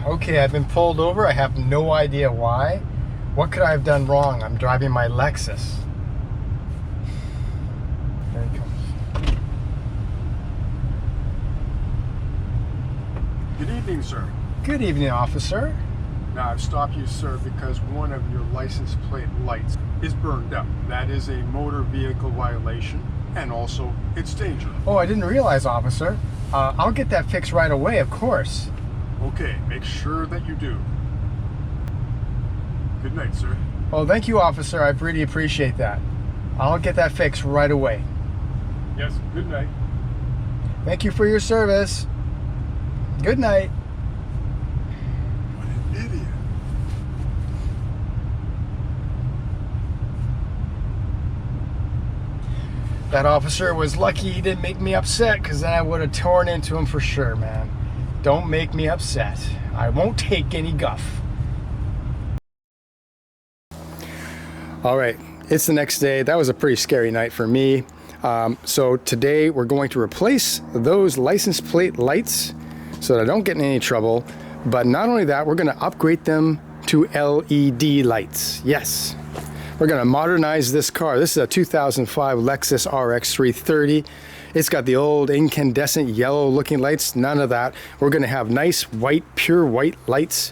Okay, I've been pulled over. I have no idea why. What could I have done wrong? I'm driving my Lexus. There he comes. Good evening, sir. Good evening, officer. Now, I've stopped you, sir, because one of your license plate lights is burned out. That is a motor vehicle violation, and also it's dangerous. Oh, I didn't realize, officer. I'll get that fixed right away, of course. Okay, make sure that you do. Good night, sir. Well, thank you, officer. I really appreciate that. I'll get that fixed right away. Yes, good night. Thank you for your service. Good night. What an idiot. That officer was lucky he didn't make me upset, because then I would have torn into him for sure, man. Don't make me upset. I won't take any guff. All right, it's the next day. That was a pretty scary night for me. So today we're going to replace those license plate lights so that I don't get in any trouble. But not only that, we're going to upgrade them to LED lights. Yes. We're going to modernize this car. This is a 2005 Lexus RX 330. It's got the old incandescent yellow looking lights. None of that. We're going to have nice white, pure white lights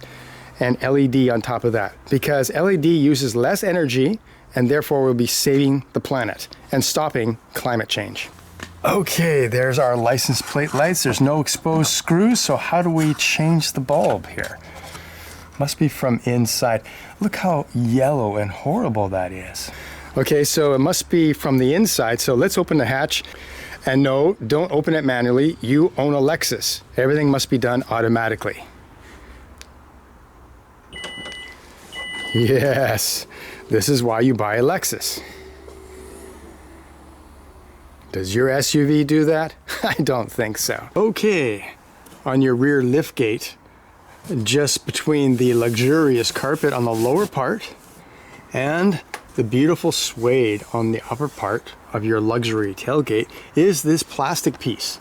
and LED on top of that, because LED uses less energy and therefore will be saving the planet and stopping climate change. Okay, there's our license plate lights. There's no exposed screws, so how do we change the bulb here? Must be from inside. Look how yellow and horrible that is. Okay, so it must be from the inside. So let's open the hatch. And no, don't open it manually. You own a Lexus. Everything must be done automatically. Yes, this is why you buy a Lexus. Does your SUV do that? I don't think so. Okay, on your rear liftgate, just between the luxurious carpet on the lower part and the beautiful suede on the upper part of your luxury tailgate is this plastic piece.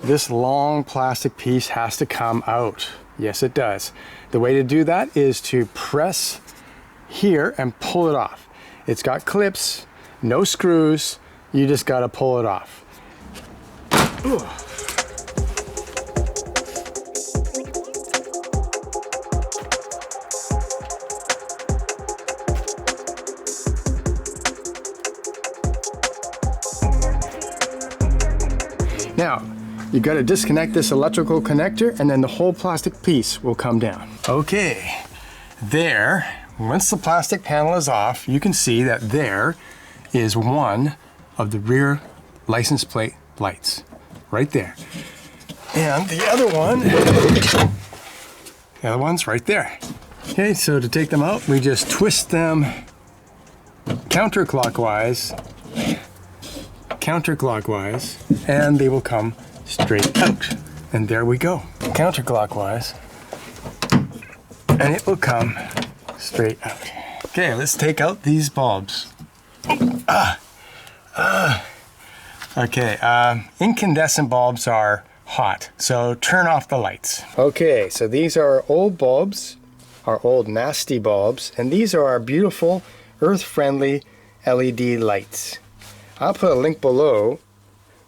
This long plastic piece has to come out. Yes, it does. The way to do that is to press here and pull it off. It's got clips, no screws. You just got to pull it off. Ooh. Now, you got to disconnect this electrical connector and then the whole plastic piece will come down. Okay, there, once the plastic panel is off, you can see that there is one of the rear license plate lights, right there. And the other one's right there. Okay, so to take them out, we just twist them counterclockwise, and they will come straight out. And there we go, counterclockwise, and it will come straight out. Okay, let's take out these bulbs. Okay, incandescent bulbs are hot, so turn off the lights. Okay, so these are our old bulbs, our old nasty bulbs, and these are our beautiful earth-friendly LED lights. I'll put a link below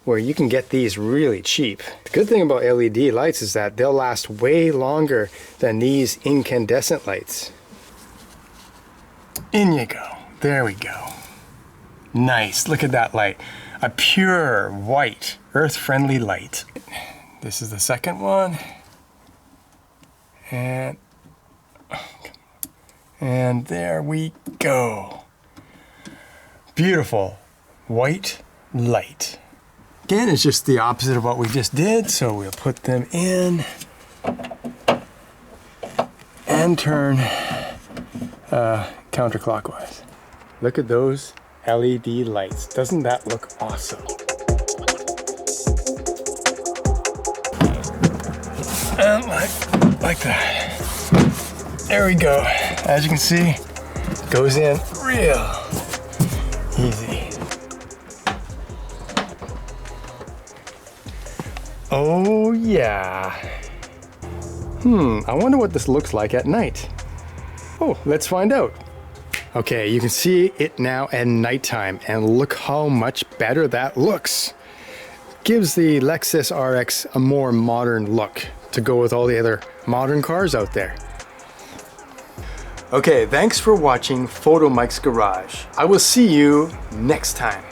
where you can get these really cheap. The good thing about LED lights is that they'll last way longer than these incandescent lights. In you go. There we go. Nice. Look at that light. A pure white, earth-friendly light. This is the second one. And there we go. Beautiful white light. Again, it's just the opposite of what we just did, so we'll put them in and turn counterclockwise. Look at those LED lights. Doesn't that look awesome? And like that. There we go. As you can see, it goes in real easy. Oh yeah. I wonder what this looks like at night. Oh, let's find out. Okay, you can see it now at nighttime, and look how much better that looks. Gives the Lexus RX a more modern look to go with all the other modern cars out there. Okay, thanks for watching Photomikes Garage. I will see you next time.